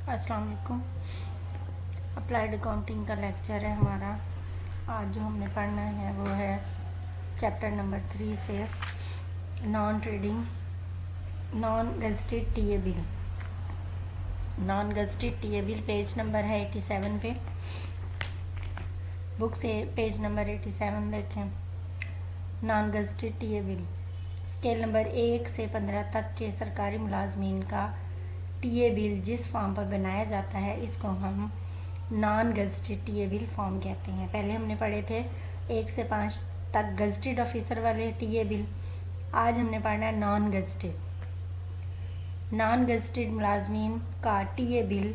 अस्सलाम वालेकुम। Applied accounting का लेक्चर है हमारा। आज जो हमने पढ़ना है वो है चैप्टर नंबर 3 से non trading non gazetted TA bill. Non gazetted TA bill page number है 87 पे। बुक से पेज नंबर 87 देखें। Non gazetted TA bill scale number 1 से 15 तक के सरकारी मुलाजमीन का टीए बिल जिस फॉर्म पर बनाया जाता है इसको हम non gazetted TA bill form कहते हैं। पहले हमने पढ़े थे 1 से 5 तक गज़टेड ऑफिसर वाले टीए बिल। आज हमने पढ़ना है नॉन गज़टेड मुलाजमीन का टीए बिल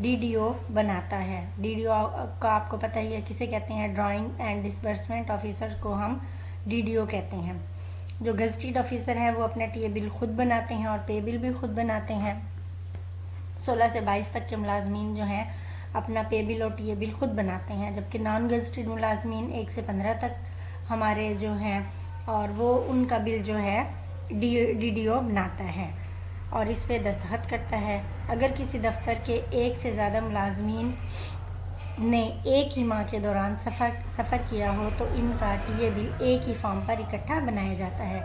डीडीओ बनाता है। डीडीओ का आपको पता ही है किसे कहते हैं। ड्राइंग एंड डिसबर्समेंट ऑफिसर को हम डीडीओ कहते हैं। जो गज़टेड ऑफिसर हैं वो अपना टीए बिल खुद बनाते हैं और पे बिल भी खुद बनाते हैं। 16 से 22 तक के मुलाजमीन जो हैं अपना पे बिल और टीए बिल खुद बनाते हैं, जबकि नॉन गज़टेड मुलाजमीन 1 से 15 तक हमारे जो हैं और वो उनका बिल जो है डीडीओ बनाता है और इस पे दस्तखत करता है। अगर किसी दफ्तर के एक से ज़्यादा मुलाजमीन ने एक ही माह के दौरान सफ़र किया हो तो इनका टीए बिल एक ही फॉर्म पर इकट्ठा बनाया जाता है,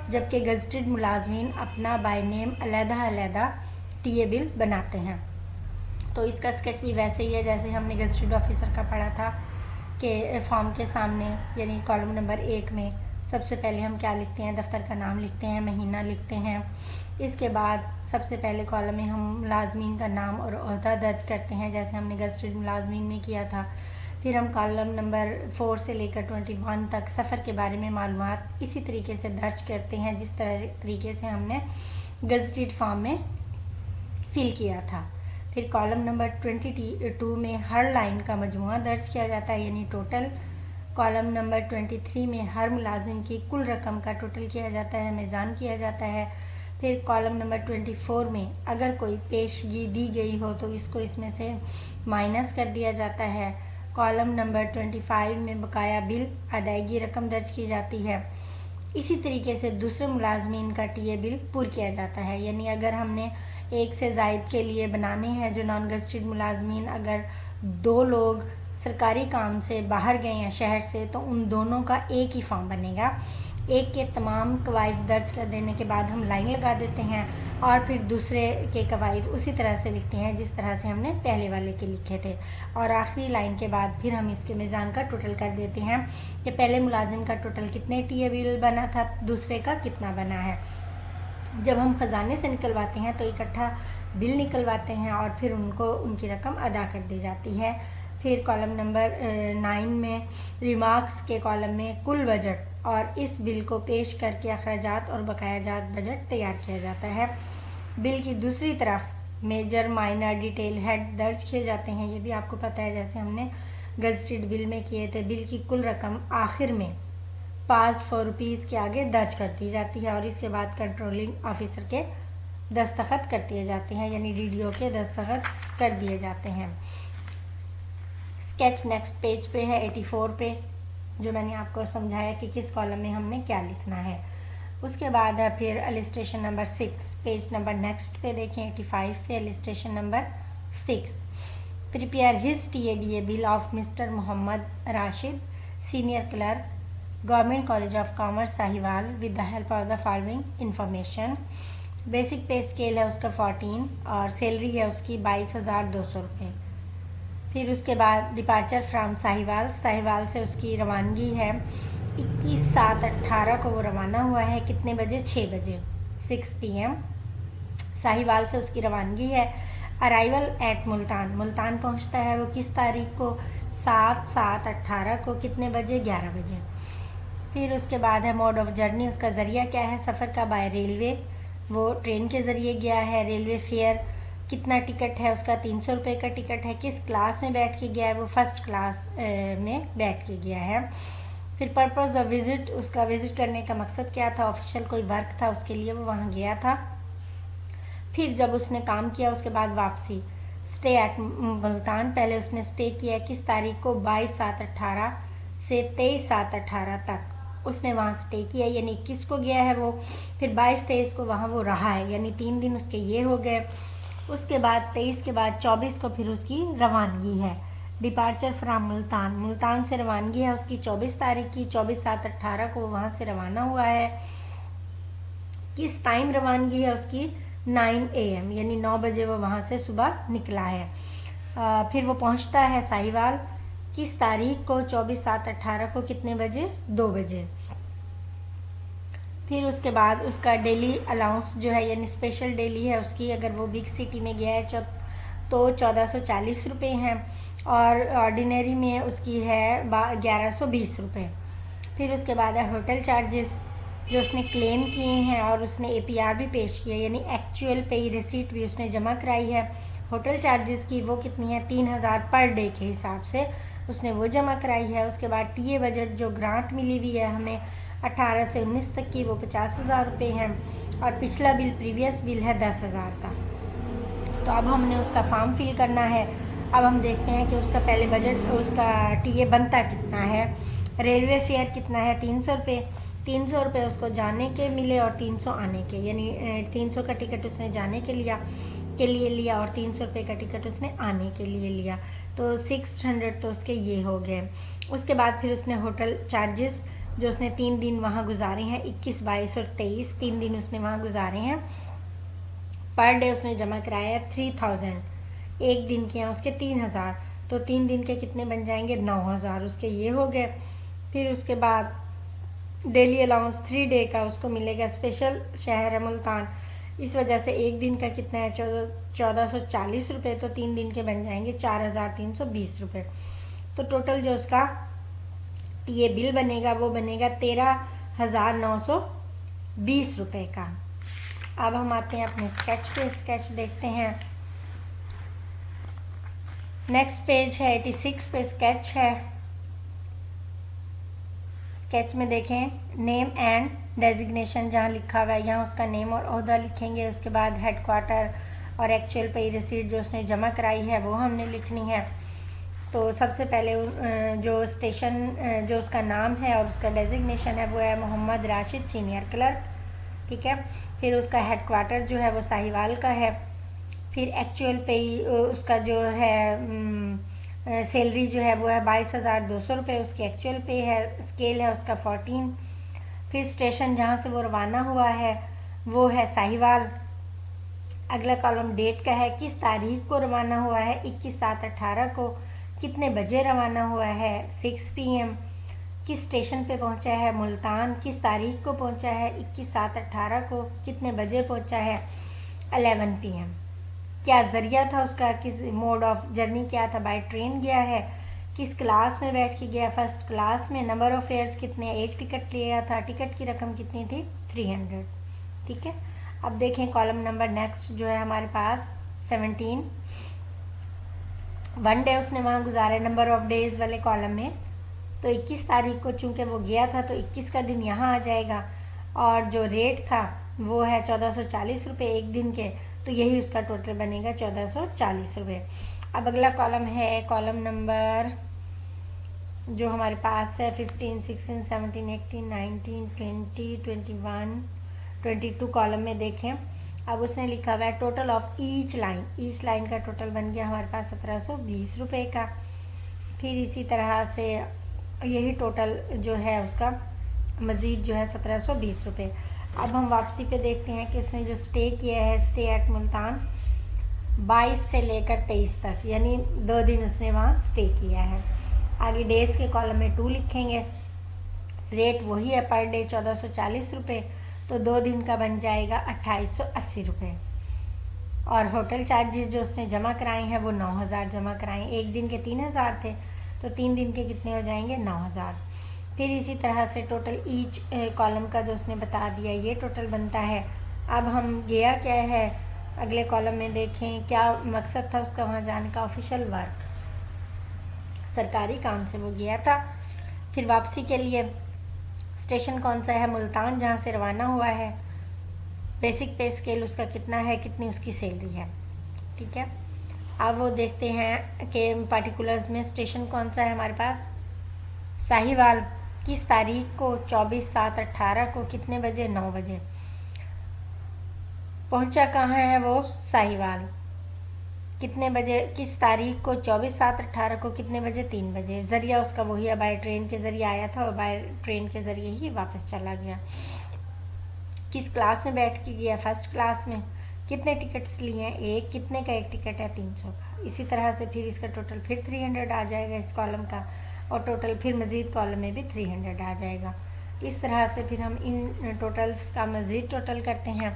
जबकि गज़टेड मुलाजमीन अपना बाय नेम अलग-अलग टीए बिल बनाते हैं। तो इसका स्केच भी वैसे ही है जैसे हमने गज़टेड ऑफिसर का पढ़ा था कि फॉर्म के सामने यानी कॉलम नंबर 1 में सबसे पहले हम क्या लिखते हैं, दफ्तर का नाम लिखते हैं, महीना लिखते हैं। इसके बाद सबसे पहले कॉलम में हम मुलाजमीन का नाम और ओहदा दर्ज करते हैं जैसे हमने गज़टेड मुलाजमीन में किया था। फिर हम कॉलम नंबर 4 से लेकर 21 तक सफ़र के बारे में मालूमात इसी तरीके से दर्ज करते हैं जिस तरीके से हमने गज़टेड फॉर्म में फिल किया था। फिर कॉलम नंबर 22 में हर लाइन का मजमुआ दर्ज किया जाता है यानी टोटल। कॉलम नंबर 23 में हर मुलाजिम की कुल रकम का टोटल किया जाता है, मीज़ान किया जाता है। फिर कॉलम नंबर 24 में अगर कोई पेशगी दी गई हो तो इसको इसमें से माइनस कर दिया जाता है। कॉलम नंबर 25 में बकाया बिल अदायगी रकम दर्ज की जाती है। इसी तरीके से दूसरे मुलाजमीन का टीए बिल पूर किया जाता है, यानी अगर हमने एक से ज़ायद के लिए बनाने हैं जो नॉन गज़टेड मुलाजमीन, अगर 2 लोग सरकारी काम से बाहर गए हैं शहर से तो उन दोनों का एक ही फॉर्म बनेगा। एक के तमाम कवायद दर्ज कर देने के बाद हम लाइन लगा देते हैं और फिर दूसरे के कवायद उसी तरह से लिखते हैं जिस तरह से हमने पहले वाले के लिखे थे और आखिरी लाइन के बाद फिर हम इसके मीज़ान का टोटल कर देते हैं कि पहले मुलाजिम का टोटल कितने टीए बिल बना था, दूसरे का कितना बना है। जब हम ख़जाने से निकलवाते हैं तो इकट्ठा बिल निकलवाते हैं और फिर उनको उनकी रकम अदा कर दी जाती है। फिर कॉलम नंबर 9 में रिमार्क्स के कॉलम में कुल बजट और इस बिल को पेश करके अखराजात और बकायाजात बजट तैयार किया जाता है। बिल की दूसरी तरफ मेजर माइनर डिटेल हेड दर्ज किए जाते हैं, ये भी आपको पता है जैसे हमने गज़टेड बिल में किए थे। बिल की कुल रकम आखिर में पास फॉर रुपीज़ के आगे दर्ज कर दी जाती है और इसके बाद कंट्रोलिंग ऑफिसर के दस्तखत कर दिए जाते हैं यानी डीडीओ के दस्तखत कर दिए जाते हैं। स्केच नेक्स्ट पेज पे है 84 पे, जो मैंने आपको समझाया कि किस कॉलम में हमने क्या लिखना है। उसके बाद है फिर illustration number 6, page number next पे देखें 85 पे illustration number 6। Prepare his TA DA bill of mister Mohammad Rashid, senior clerk, government college of commerce Sahiwal, with the help of the following information. Basic pay scale है उसका 14 और सैलरी है उसकी 22,200 रुपये। फिर उसके बाद डिपार्चर फ्राम साहिवाल से उसकी रवानगी है 21/7/18 को वो रवाना हुआ है। कितने बजे? 6 बजे, 6 PM साहिवाल से उसकी रवानगी है। अराइवल एट मुल्तान पहुंचता है वो किस तारीख को? 7/7/18 को। कितने बजे? 11 बजे। फिर उसके बाद है मोड ऑफ जर्नी, उसका ज़रिया क्या है सफ़र का? बाय रेलवे, वो ट्रेन के ज़रिए गया है। रेलवे फेयर कितना टिकट है उसका? 300 रुपये का टिकट है। किस क्लास में बैठ के गया है? वो फर्स्ट क्लास में बैठ के गया है। फिर पर्पज़ ऑफ विज़िट, उसका विज़िट करने का मकसद क्या था? ऑफिशियल कोई वर्क था उसके लिए वो वहाँ गया था। फिर जब उसने काम किया उसके बाद वापसी, स्टे एट मुल्तान, पहले उसने स्टे किया किस तारीख को? 22/7/18 से 23/7/18 तक उसने वहाँ स्टे किया यानी 21 को गया है वो। फिर 22-23 को वहाँ वो रहा है यानी 3 दिन उसके ये हो गए। उसके बाद 23 के बाद 24 को फिर उसकी रवानगी है। डिपार्चर फ्राम मुल्तान, मुल्तान से रवानगी है उसकी 24 तारीख की, 24/7/18 को वहाँ से रवाना हुआ है। किस टाइम रवानगी है उसकी? 9 AM, यानी 9 बजे वो वहाँ से सुबह निकला है। फिर वो पहुँचता है साहिवाल किस तारीख को? 24/7/18 को, कितने बजे? 2 बजे। फिर उसके बाद उसका डेली अलाउंस जो है, यानी स्पेशल डेली है उसकी, अगर वो बिग सिटी में गया है तो 1440 रुपये हैं, और ऑर्डिनरी में उसकी है 1120 रुपये। फिर उसके बाद है होटल चार्जेस जो उसने क्लेम किए हैं, और उसने APR भी पेश किया, यानी एक्चुअल पे रिसीट भी उसने जमा कराई है। होटल चार्जेस की वो कितनी है? 3000 पर डे के हिसाब से उसने वो जमा कराई है। उसके बाद टीए बजट जो ग्रांट मिली हुई है हमें 18 से 19 तक की, वो 50,000 रुपये हैं, और पिछला बिल प्रीवियस बिल है 10,000 का। तो अब हमने उसका फॉर्म फिल करना है। अब हम देखते हैं कि उसका पहले बजट, उसका टीए बनता कितना है। रेलवे फेयर कितना है? 300 रुपये। 300 रुपये उसको जाने के मिले और 300 आने के, यानी 300 का टिकट उसने जाने के लिए लिया और 300 रुपये का टिकट उसने आने के लिए लिया, तो 600 तो उसके ये हो गए। उसके बाद फिर उसने होटल चार्जेस जो उसने 3 दिन वहाँ गुजारे हैं, 21, 22 और 23, 3 दिन उसने वहाँ गुजारे हैं, पर डे उसने जमा कराया 3000। एक दिन के हैं उसके 3000, तो 3 दिन के कितने बन जाएंगे? 9000 उसके ये हो गए। फिर उसके बाद डेली अलाउंस 3 डे का उसको मिलेगा, स्पेशल शहर है मुल्तान, इस वजह से एक दिन का कितना है? 1440 रुपये, तो 3 दिन के बन जाएंगे 4320 रुपये। तो टोटल जो उसका ये बिल बनेगा वो बनेगा 13,920 रुपये का। अब हम आते हैं अपने स्केच पे, स्केच देखते हैं। नेक्स्ट पेज है 86 पे स्केच है। स्केच में देखें नेम एंड डेजिग्नेशन जहाँ लिखा हुआ है, यहाँ उसका नेम और ओहदा लिखेंगे। उसके बाद हेडक्वार्टर और एक्चुअल पे रिसीट जो उसने जमा कराई है वो हमने लिखनी है। तो सबसे पहले जो स्टेशन जो उसका नाम है और उसका डेजिग्नेशन है वो है मोहम्मद राशिद सीनियर क्लर्क, ठीक है। फिर उसका हेडक्वार्टर जो है वो साहिवाल का है। फिर एक्चुअल पे उसका जो है सैलरी जो है वो है 22,200 रुपये उसकी एक्चुअल पे है। स्केल है उसका 14। फिर स्टेशन जहाँ से वो रवाना हुआ है वो है साहिवाल। अगला कॉलम डेट का है, किस तारीख को रवाना हुआ है? 21/7/18 को। कितने बजे रवाना हुआ है? 6 PM। किस स्टेशन पे पहुंचा है? मुल्तान। किस तारीख को पहुंचा है? 21/7/18 को। कितने बजे पहुंचा है? 11 PM। क्या जरिया था उसका? किस मोड ऑफ जर्नी क्या था? बाय ट्रेन गया है। किस क्लास में बैठ के गया? फर्स्ट क्लास में। नंबर ऑफ फेयर्स कितने? एक टिकट लिया था। टिकट की रकम कितनी थी? 300, ठीक है। अब देखें कॉलम नंबर नेक्स्ट जो है हमारे पास 17। 1 डे उसने वहाँ गुजारे नंबर ऑफ डेज वाले कॉलम में, तो 21 तारीख को चूंकि वो गया था तो 21 का दिन यहाँ आ जाएगा, और जो रेट था वो है 1440 रुपये एक दिन के, तो यही उसका टोटल बनेगा 1440 रुपये। अब अगला कॉलम है कॉलम नंबर जो हमारे पास है 15, 16, 17, 18, 19, 20, 21, 22 कॉलम में देखें। अब उसने लिखा हुआ है टोटल ऑफ ईच लाइन का टोटल बन गया हमारे पास 1720 रुपये का। फिर इसी तरह से यही टोटल जो है उसका मज़ीद जो है 1720 रुपये। अब हम वापसी पे देखते हैं कि उसने जो स्टे किया है, स्टे एट मुल्तान 22 से लेकर 23 तक, यानी 2 दिन उसने वहाँ स्टे किया है। आगे डेज के कॉलम में 2 लिखेंगे। रेट वही है पर डे 1440 रुपये, तो 2 दिन का बन जाएगा 2880 रुपये। और होटल चार्जेस जो उसने जमा कराए हैं वो 9000 जमा कराए। एक दिन के 3000 थे, तो 3 दिन के कितने हो जाएंगे? 9000। फिर इसी तरह से टोटल ईच कॉलम का जो उसने बता दिया ये टोटल बनता है। अब हम गया क्या है अगले कॉलम में देखें, क्या मकसद था उसका वहाँ जाने का? ऑफिशियल वर्क, सरकारी काम से वो गया था। फिर वापसी के लिए स्टेशन कौन सा है? मुल्तान, जहाँ से रवाना हुआ है। बेसिक पे स्केल उसका कितना है, कितनी उसकी सैलरी है, ठीक है। अब वो देखते हैं कि पार्टिकुलर्स में स्टेशन कौन सा है हमारे पास? साहिवाल। किस तारीख को? 24/7/18 को। कितने बजे? 9 बजे। पहुंचा कहाँ है वो? साहिवाल। कितने बजे, किस तारीख को, 24/7/18 को कितने बजे, 3 बजे। ज़रिया उसका वही है, बाय ट्रेन के ज़रिए आया था और बाय ट्रेन के ज़रिए ही वापस चला गया। किस क्लास में बैठ के गया, फर्स्ट क्लास में। कितने टिकट्स लिए हैं, एक, कितने का एक टिकट है, 300 का। इसी तरह से फिर इसका टोटल फिर 300 आ जाएगा इस कॉलम का, और टोटल फिर मज़ीद कॉलम में भी 300 आ जाएगा। इस तरह से फिर हम इन टोटल्स का मज़ीद टोटल करते हैं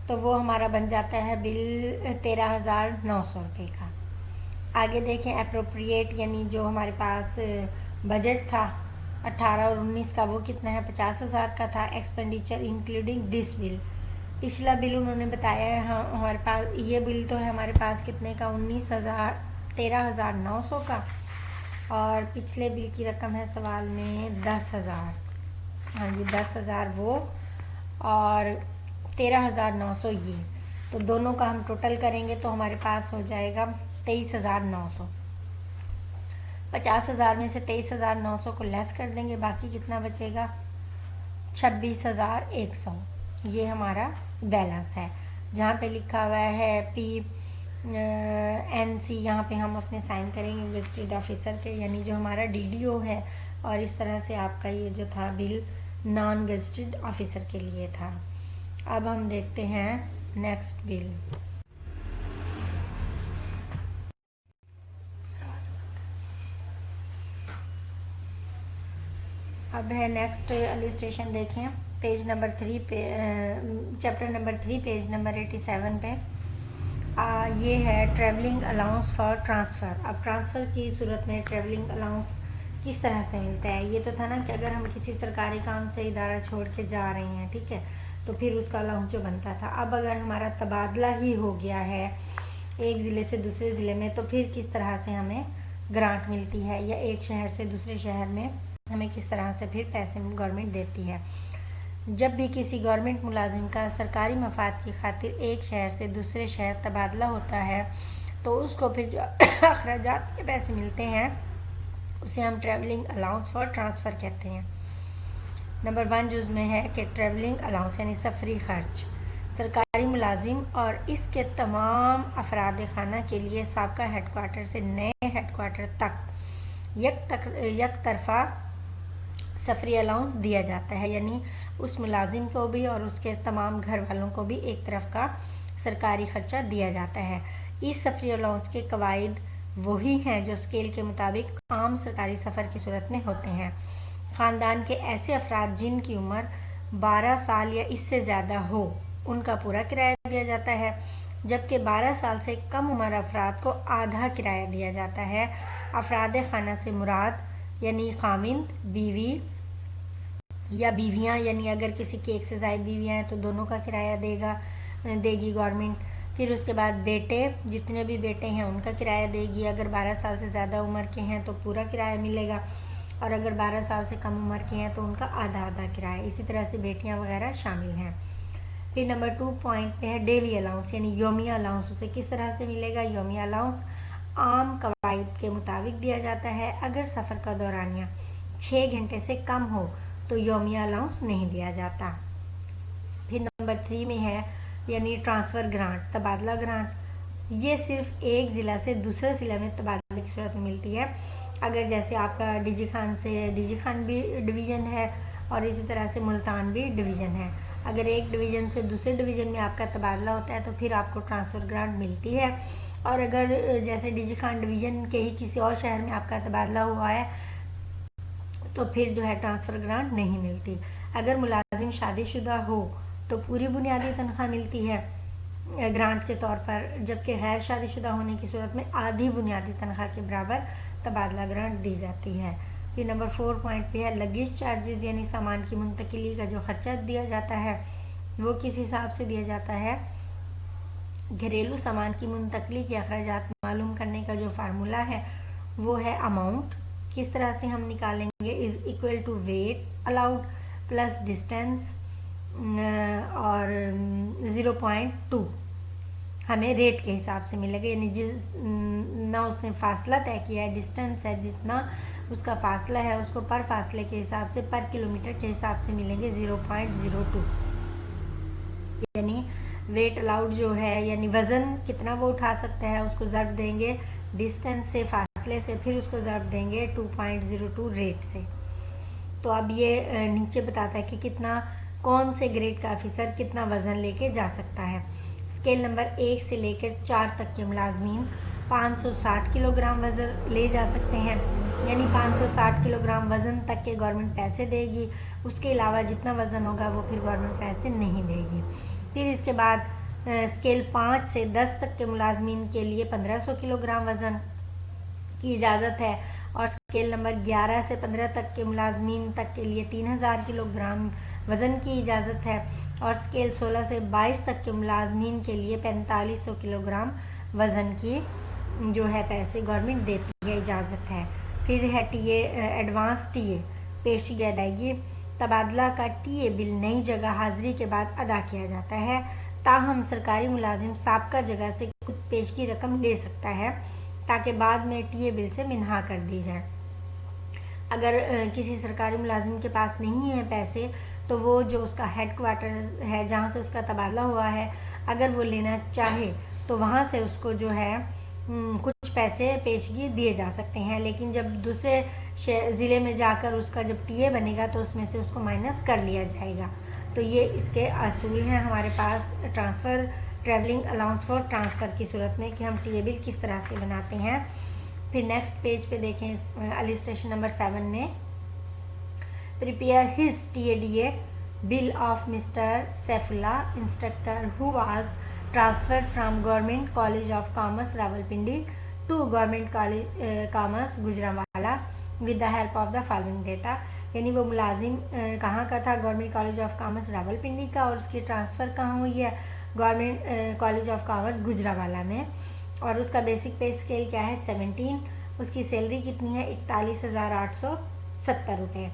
तो वो हमारा बन जाता है बिल 13,900 रुपये का। आगे देखें अप्रोप्रिएट, यानी जो हमारे पास बजट था 18 और 19 का, वो कितना है, 50,000 का था। एक्सपेंडिचर इंक्लूडिंग दिस बिल, पिछला बिल उन्होंने बताया है हमारे पास, ये बिल तो है हमारे पास कितने का, 13,900 का, और पिछले बिल की रकम है सवाल में 10,000। हाँ जी 10,000 वो, और 13,900 ये, तो दोनों का हम टोटल करेंगे तो हमारे पास हो जाएगा 23,900। 50,000 में से 23,900 को लेस कर देंगे, बाकी कितना बचेगा, 26,100। ये हमारा बैलेंस है। जहाँ पे लिखा हुआ है PNC, यहाँ पे हम अपने साइन करेंगे गज़ेटेड ऑफिसर के, यानी जो हमारा DDO है। और इस तरह से आपका ये जो था बिल नॉन गज़ेटेड ऑफिसर के लिए था। अब हम देखते हैं नेक्स्ट बिल। अब है नेक्स्ट इलस्ट्रेशन, देखें पेज नंबर 3 पे, चैप्टर नंबर 3 पेज नंबर 87 पे। ये है ट्रैवलिंग अलाउंस फॉर ट्रांसफ़र। अब ट्रांसफ़र की सूरत में ट्रैवलिंग अलाउंस किस तरह से मिलता है। ये तो था ना कि अगर हम किसी सरकारी काम से इदारा छोड़ के जा रहे हैं, ठीक है, तो फिर उसका अलाउंस जो बनता था। अब अगर हमारा तबादला ही हो गया है एक ज़िले से दूसरे ज़िले में, तो फिर किस तरह से हमें ग्रांट मिलती है, या एक शहर से दूसरे शहर में हमें किस तरह से फिर पैसे गवर्नमेंट देती है। जब भी किसी गवर्नमेंट मुलाजिम का सरकारी मफाद की खातिर एक शहर से दूसरे शहर तबादला होता है, तो उसको फिर जो अखराजात के पैसे मिलते हैं उसे हम ट्रैवलिंग अलाउंस फॉर ट्रांसफ़र कहते हैं। नंबर 1 जो उसमें है कि ट्रैवलिंग अलाउंस यानी सफरी खर्च, सरकारी मुलाजिम और इसके तमाम अफराद खाना के लिए साबका हेडक्वार्टर से नए हेडक्वार्टर तक एक तरफा सफरी अलाउंस दिया जाता है, यानी उस मुलाजिम को भी और उसके तमाम घर वालों को भी एक तरफ का सरकारी खर्चा दिया जाता है। इस सफरी अलाउंस के कवायद वही हैं जो स्केल के मुताबिक आम सरकारी सफ़र की सूरत में होते हैं। ख़ानदान के ऐसे अफराद जिनकी उम्र 12 साल या इससे ज़्यादा हो, उनका पूरा किराया दिया जाता है, जबकि 12 साल से कम उम्र अफराद को आधा किराया दिया जाता है। अफराद खाना से मुराद यानी खाविंद, बीवी या बीवियां, यानी अगर किसी की एक से ज़ायद बीवियां हैं तो दोनों का किराया देगी गवर्नमेंट। फिर उसके बाद बेटे, जितने भी बेटे हैं उनका किराया देगी। अगर 12 साल से ज़्यादा उम्र के हैं तो पूरा किराया मिलेगा, और अगर 12 साल से कम उम्र के हैं तो उनका आधा आधा किराया। इसी तरह से बेटियां वगैरह शामिल हैं। फिर नंबर 2 पॉइंट पे है डेली अलाउंस यानी योमिया अलाउंस। उसे किस तरह से मिलेगा। योमिया अलाउंस आम कवायद के मुताबिक दिया जाता है। अगर सफ़र का दौरानिया 6 घंटे से कम हो तो योमिया अलाउंस नहीं दिया जाता। फिर नंबर 3 में है यानी ट्रांसफ़र ग्रांट, तबादला ग्रांट। ये सिर्फ एक ज़िला से दूसरे ज़िले में तबादले की सूरत में मिलती है। अगर जैसे आपका डीजी खान से डीजी खान भी डिवीज़न है और इसी तरह से मुल्तान भी डिवीज़न है। अगर एक डिवीज़न से दूसरे डिवीज़न में आपका तबादला होता है तो फिर आपको ट्रांसफ़र ग्रांट मिलती है। और अगर जैसे डीजी खान डिवीज़न के ही किसी और शहर में आपका तबादला हुआ है तो फिर जो है ट्रांसफ़र ग्रांट नहीं मिलती। अगर मुलाजिम शादीशुदा हो तो पूरी बुनियादी तनख्वाह मिलती है ग्रांट के तौर पर, जबकि गैर शादीशुदा होने की सूरत में आधी बुनियादी तनख्वाह के बराबर तबादला ग्रांट दी जाती है। फिर नंबर 4 पॉइंट पे है लगेज चार्जेस यानी सामान की मुंतकिली का जो खर्चा दिया जाता है वो किस हिसाब से दिया जाता है। घरेलू सामान की मुंतकली के अखराजात मालूम करने का जो फार्मूला है वो है अमाउंट। किस तरह से हम निकालेंगे, is equal to weight allowed plus distance और 0.2 हमें रेट के हिसाब से मिलेगा, यानी ना उसने फासला तय किया है, डिस्टेंस है, जितना उसका फासला है उसको पर फासले के हिसाब से पर किलोमीटर के हिसाब से मिलेंगे 0.02, यानी वेट अलाउड जो है यानी वज़न कितना वो उठा सकता है उसको ज़रब देंगे डिस्टेंस से, फासले से, फिर उसको ज़रब देंगे 2.02 रेट से। तो अब ये नीचे बताता है कि कितना कौन से ग्रेड का ऑफिसर कितना वज़न लेके जा सकता है। स्केल नंबर 1 से लेकर 4 तक के मुलाजमीन 560 किलोग्राम वज़न ले जा सकते हैं, यानी 560 किलोग्राम वज़न तक के गवर्नमेंट पैसे देगी। उसके अलावा जितना वज़न होगा वो फिर गवर्नमेंट पैसे नहीं देगी। फिर इसके बाद स्केल 5 से 10 तक के मुलाजमीन के लिए 1500 किलोग्राम वज़न की इजाज़त है, और स्केल नंबर 11 से 15 तक के मुलाजमीन तक के लिए 3000 किलोग्राम वज़न की इजाज़त है, और स्केल 16 से 22 तक के मुलाजमीन के लिए 4500 किलोग्राम वज़न की जो है पैसे गवर्नमेंट देती है, इजाज़त है। फिर है टीए एडवांस टीए पेशी अदायगी। तबादला का टीए बिल नई जगह हाजिरी के बाद अदा किया जाता है, ताहम सरकारी मुलाजिम साबका जगह से खुद पेश की रकम ले सकता है ताकि बाद में टीए बिल से मिन्हा कर दी जाए। अगर किसी सरकारी मुलाजिम के पास नहीं है पैसे तो वो जो उसका हेड क्वार्टर है जहाँ से उसका तबादला हुआ है, अगर वो लेना चाहे तो वहाँ से उसको जो है कुछ पैसे पेशगी दिए जा सकते हैं, लेकिन जब दूसरे ज़िले में जाकर उसका जब टीए बनेगा तो उसमें से उसको माइनस कर लिया जाएगा। तो ये इसके असूल हैं हमारे पास transfer travelling allowance for transfer की सूरत में कि हम टीए बिल किस तरह से बनाते हैं। फिर नेक्स्ट पेज पे देखें अलिस्ट्रेशन नंबर 7 में prepare his TA DA bill of mister Saifullah instructor who was transferred from government college of commerce Rawalpindi to government college commerce Gujranwala with the help of the following data. यानी वो मुलाजिम कहाँ का था, government college of commerce Rawalpindi का, और उसकी ट्रांसफ़र कहाँ हुई है, government college of commerce Gujranwala में, और उसका बेसिक पे स्केल क्या है 17। उसकी सैलरी कितनी है 41,870 रुपये।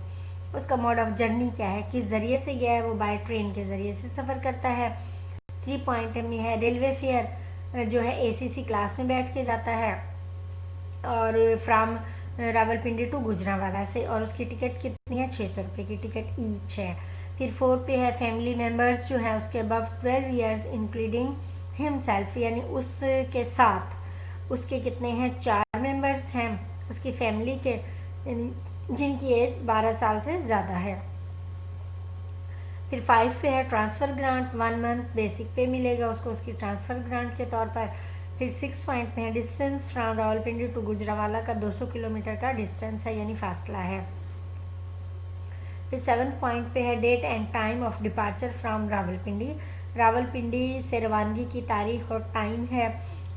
उसका मोड ऑफ जर्नी क्या है, किस ज़रिए से गया है, वो बाय ट्रेन के ज़रिए से सफ़र करता है। 3 पॉइंट में है रेलवे फेयर जो है एसीसी क्लास में बैठ के जाता है और फ्राम रावलपिंडी टू गुजरांवाला से, और उसकी टिकट कितनी है 600 रुपये की टिकट ईच है। फिर 4 पे है फैमिली मेम्बर्स जो है उसके अबव 12 ईयर्स इंक्लूडिंग हिमसेल्फ, यानी उसके साथ उसके कितने हैं 4 मेंबर्स हैं उसकी फैमिली के जिनकी एज 12 साल से ज़्यादा है। फिर 5 पे है ट्रांसफ़र ग्रांट, 1 मंथ बेसिक पे मिलेगा उसको उसकी ट्रांसफ़र ग्रांट के तौर पर। फिर 6 पॉइंट पे है distance from Rawalpindi to Gujranwala का 200 किलोमीटर का डिस्टेंस है यानी फासला है। फिर 7 पॉइंट पे है date and time of departure from Rawalpindi. Rawalpindi से रवानगी की तारीख और टाइम है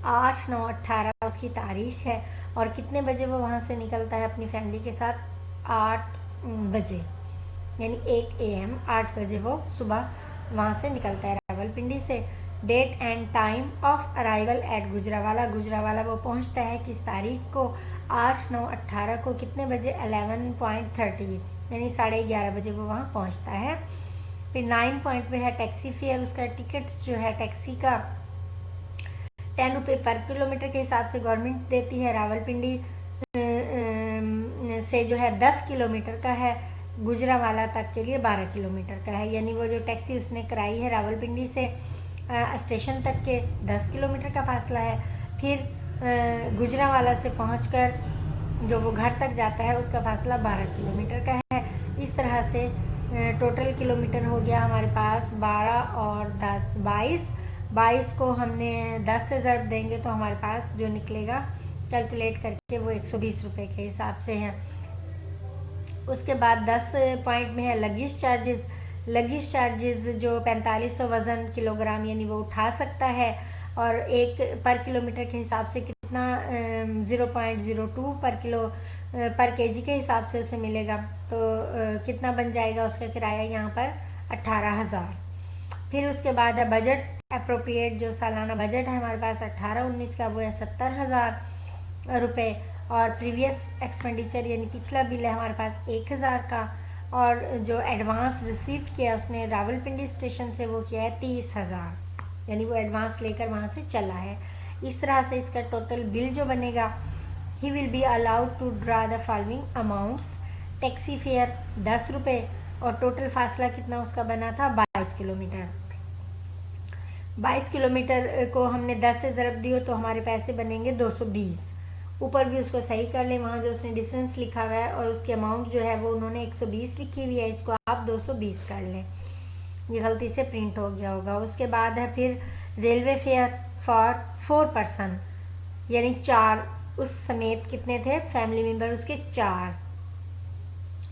8, 9, 18 उसकी तारीख है, और कितने बजे वो वहाँ से निकलता है अपनी फैमिली के साथ 8 बजे यानी 8 AM 8 बजे वो सुबह वहाँ से निकलता है रावलपिंडी से। Date and time of arrival at Gujranwala, Gujranwala वो पहुँचता है किस तारीख को 8, 9, 18 को कितने बजे 11.30 यानी 11:30 बजे वो वहाँ पहुँचता है। फिर 9 पॉइंट पे है टैक्सी फेयर, उसका टिकट जो है टैक्सी का 10 रुपये पर किलोमीटर के हिसाब से गवर्नमेंट देती है। रावलपिंडी से जो है 10 किलोमीटर का है, गुजरांवाला तक के लिए 12 किलोमीटर का है, यानी वो जो टैक्सी उसने कराई है रावलपिंडी से स्टेशन तक के 10 किलोमीटर का फासला है। फिर गुजरांवाला से पहुंचकर जो वो घर तक जाता है उसका फासला 12 किलोमीटर का है। इस तरह से टोटल किलोमीटर हो गया हमारे पास 12 और 10 22। 22 को हमने 10 से ज़रब देंगे तो हमारे पास जो निकलेगा कैलकुलेट करके वो 120 रुपये के हिसाब से है। उसके बाद 10 पॉइंट में है लगेज चार्जेस। लगेज चार्जेस जो 4500 वज़न किलोग्राम यानी वो उठा सकता है, और एक पर किलोमीटर के हिसाब से कितना 0.02 पर केजी के हिसाब से उसे मिलेगा, तो कितना बन जाएगा उसका किराया यहाँ पर 18,000। फिर उसके बाद है बजट अप्रोप्रिएट, जो सालाना बजट है हमारे पास 18-19 का वो है 70,000 रुपये, और प्रीवियस एक्सपेंडिचर यानी पिछला बिल है हमारे पास 1,000 का, और जो एडवांस रिसीव किया उसने रावलपिंडी स्टेशन से वो किया है 30,000 यानी वो एडवांस लेकर वहाँ से चला है। इस तरह से इसका टोटल बिल जो बनेगा he will be allowed to draw the following amounts. Taxi fare 10 रुपये, और टोटल फासला कितना उसका बना था 22 किलोमीटर। 22 किलोमीटर को हमने 10 से ज़रब दियो तो हमारे पैसे बनेंगे 220। ऊपर भी उसको सही कर लें, वहाँ जो उसने डिस्टेंस लिखा हुआ है और उसकी अमाउंट जो है वो उन्होंने 120 लिखी हुई है, इसको आप 220 कर लें, ये गलती से प्रिंट हो गया होगा। उसके बाद है फिर रेलवे फेयर फॉर 4 पर्सन, यानी 4, उस समेत कितने थे फैमिली मेम्बर उसके 4,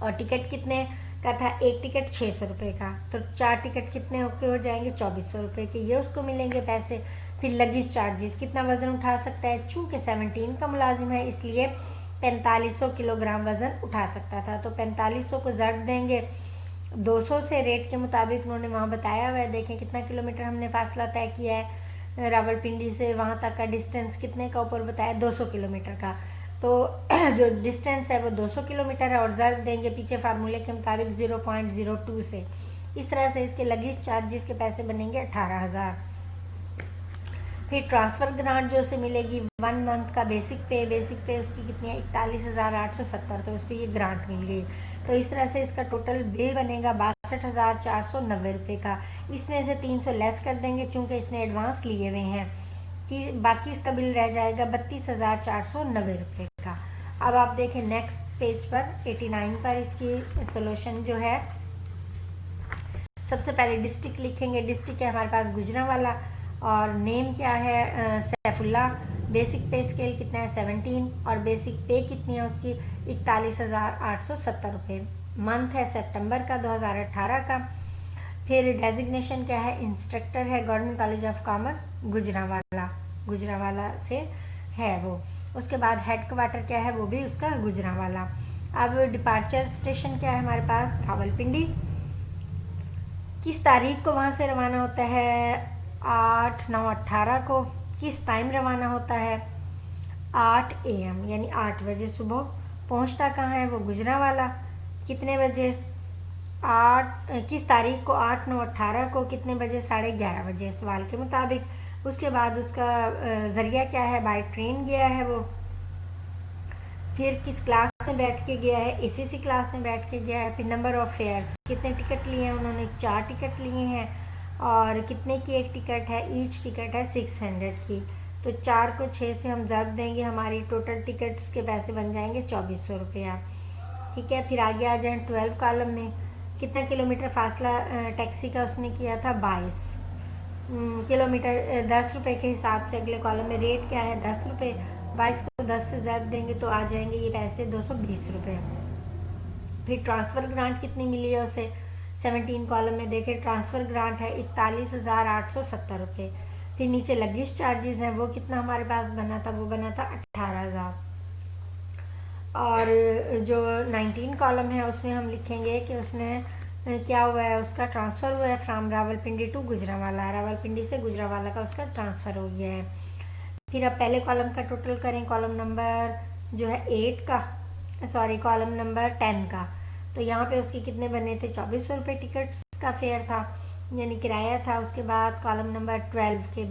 और टिकट कितने का था, एक टिकट 600 रुपये का, तो 4 टिकट कितने हो जाएंगे 2400 रुपये के, ये उसको मिलेंगे पैसे। फिर लगेज चार्जेस, कितना वज़न उठा सकता है, चूँकि 17 का मुलाजिम है इसलिए 4500 किलोग्राम वज़न उठा सकता था, तो 4500 को ज़रब देंगे 200 से, रेट के मुताबिक उन्होंने वहाँ बताया हुआ है। देखें कितना किलोमीटर हमने फासला तय किया है रावलपिंडी से वहाँ तक का डिस्टेंस कितने का ऊपर बताया 200 किलोमीटर का, तो जो डिस्टेंस है वो 200 किलोमीटर है, और ज़रब देंगे पीछे फार्मूले के मुताबिक 0.02 से। इस तरह से इसके लगेज चार्जेस के पैसे बनेंगे 18,000। फिर ट्रांसफ़र ग्रांट जो उसे मिलेगी 1 मंथ का बेसिक पे उसकी कितनी है 41,870 रुपये, उसको ये ग्रांट मिल गई। तो इस तरह से इसका टोटल बिल बनेगा 62,490 रुपये का। इसमें से 300 लेस कर देंगे चूँकि इसने एडवांस लिए हुए हैं, कि बाकी इसका बिल रह जाएगा 32,490 रुपये का। अब आप देखें नेक्स्ट पेज पर 89 पर इसकी सोल्यूशन जो है, सबसे पहले डिस्ट्रिक्ट लिखेंगे। डिस्ट्रिक्ट है हमारे पास गुजरांवाला, और नेम क्या है सैफुल्ला। बेसिक पे स्केल कितना है 17, और बेसिक पे कितनी है उसकी 41,870 रुपये। मंथ है सितंबर का 2018 का। फिर डेजिग्नेशन क्या है, इंस्ट्रक्टर है, government college of commerce Gujranwala से है वो। उसके बाद हेड क्वार्टर क्या है, वो भी उसका गुजरांवाला। अब डिपार्चर स्टेशन क्या है हमारे पास, रावलपिंडी। किस तारीख को वहाँ से रवाना होता है, 8/9/18 को। किस टाइम रवाना होता है, 8 AM, यानी 8 बजे सुबह। पहुँचता कहाँ है, वो गुजरांवाला। कितने बजे, 8, किस तारीख को 8/9/18 को, कितने बजे, 11:30 बजे सवाल के मुताबिक। उसके बाद उसका ज़रिया क्या है, बाय ट्रेन गया है वो। फिर किस क्लास में बैठ के गया है, ACC क्लास में बैठ के गया है। फिर नंबर ऑफ फेयर्स, कितने टिकट लिए हैं उन्होंने, 4 टिकट लिए हैं, और कितने की एक टिकट है, ईच टिकट है 600 की। तो 4 को 6 से हम ज़रब देंगे, हमारी टोटल टिकट्स के पैसे बन जाएंगे 2400 रुपया। ठीक है, फिर आगे आ जाएं 12 कॉलम में। कितना किलोमीटर फासला टैक्सी का उसने किया था, 22 किलोमीटर, 10 रुपये के हिसाब से। अगले कॉलम में रेट क्या है, 10 रुपये। 22 को 10 से ज़रब देंगे तो आ जाएंगे ये पैसे 220 रुपये। फिर ट्रांसफ़र ग्रांट कितनी मिली है उसे, 17 कॉलम में देखें, ट्रांसफ़र ग्रांट है 41,870 रुपये। फिर नीचे लगेज चार्जेस हैं, वो कितना हमारे पास बना था, वो बना था 18,000। और जो 19 कॉलम है उसमें हम लिखेंगे कि उसने क्या हुआ है, उसका ट्रांसफ़र हुआ है फ्राम रावलपिंडी टू गुजरांवाला, रावलपिंडी से गुजरांवाला का उसका ट्रांसफ़र हो गया है। फिर अब पहले कॉलम का टोटल करें, कॉलम नंबर जो है 8 का, सॉरी कॉलम नंबर 10 का। तो यहाँ पे उसके कितने बने थे, 2400 रुपये टिकट्स का फेयर था, यानी किराया था। उसके बाद कॉलम नंबर 12 के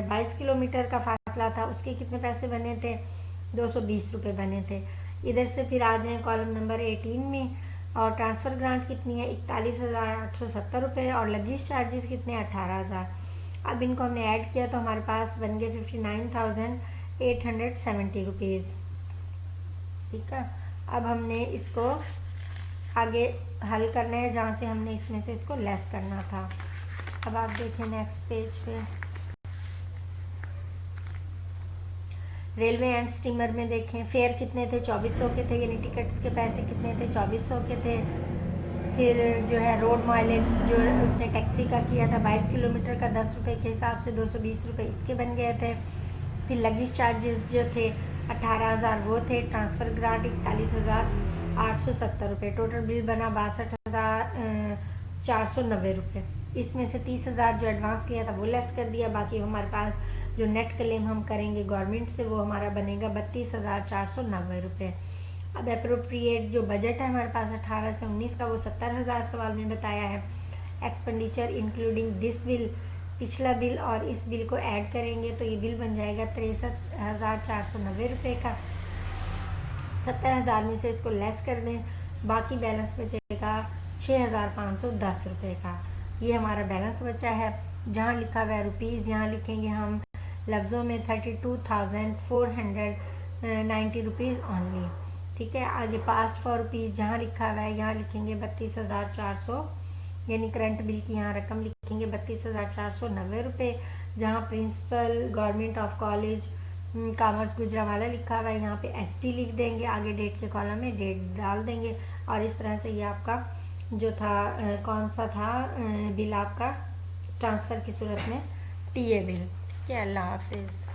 22 किलोमीटर का फासला था, उसके कितने पैसे बने थे, 220 रुपये बने थे। इधर से फिर आ जाएँ कॉलम नंबर 18 में, और ट्रांसफ़र ग्रांट कितनी है 41,870 रुपये, और लगेज चार्जेस कितने 18,000। अब इनको हमने ऐड किया तो हमारे पास बन गए 59,870 रुपीज़। ठीक है, अब हमने इसको आगे हल करना है जहाँ से हमने इसमें से इसको लेस करना था। अब आप देखें नेक्स्ट पेज पे, रेलवे एंड स्टीमर में देखें फेयर कितने थे, 2400 के थे, यानी टिकट्स के पैसे कितने थे, 2400 के थे। फिर जो है रोड माइलेज जो उसने टैक्सी का किया था 22 किलोमीटर का 10 रुपये के हिसाब से 220 रुपये इसके बन गए थे। फिर लगेज चार्जेस जो थे 18,000 वो थे, ट्रांसफ़र ग्रांट 41,870 रुपये, टोटल बिल बना 62,490 रुपये। इसमें से 30,000 जो एडवांस लिया था वो लेस कर दिया, बाकी हमारे पास जो नेट क्लेम हम करेंगे गवर्नमेंट से वो हमारा बनेगा 32,490 रुपये। अब अप्रोप्रिएट जो बजट है हमारे पास 18 से 19 का, वो 70,000 सवाल में बताया है। एक्सपेंडिचर इंक्लूडिंग दिस बिल, पिछला बिल और इस बिल को ऐड करेंगे तो ये बिल बन जाएगा 63,490 रुपये का। 70,000 में से इसको लेस कर दें, बाकी बैलेंस बचेगा 6,510 रुपये का। ये हमारा बैलेंस बचा है। जहाँ लिखा हुआ है रुपीज़, यहाँ लिखेंगे हम लफ्ज़ों में 32,490 रुपीज़ ओनली। ठीक है, आगे पास्ट फॉर रुपीज़ जहाँ लिखा हुआ है यहाँ लिखेंगे 32,400, यानी करंट बिल की यहाँ रकम लिखेंगे 32,490 रुपये। जहाँ principal government of college commerce Gujranwala लिखा हुआ है यहाँ पे ST लिख देंगे, आगे डेट के कॉलम में डेट डाल देंगे, और इस तरह से ये आपका जो था कौन सा था बिल आपका ट्रांसफ़र की सूरत में TA बिल। ठीक है, अल्लाह हाफिज़।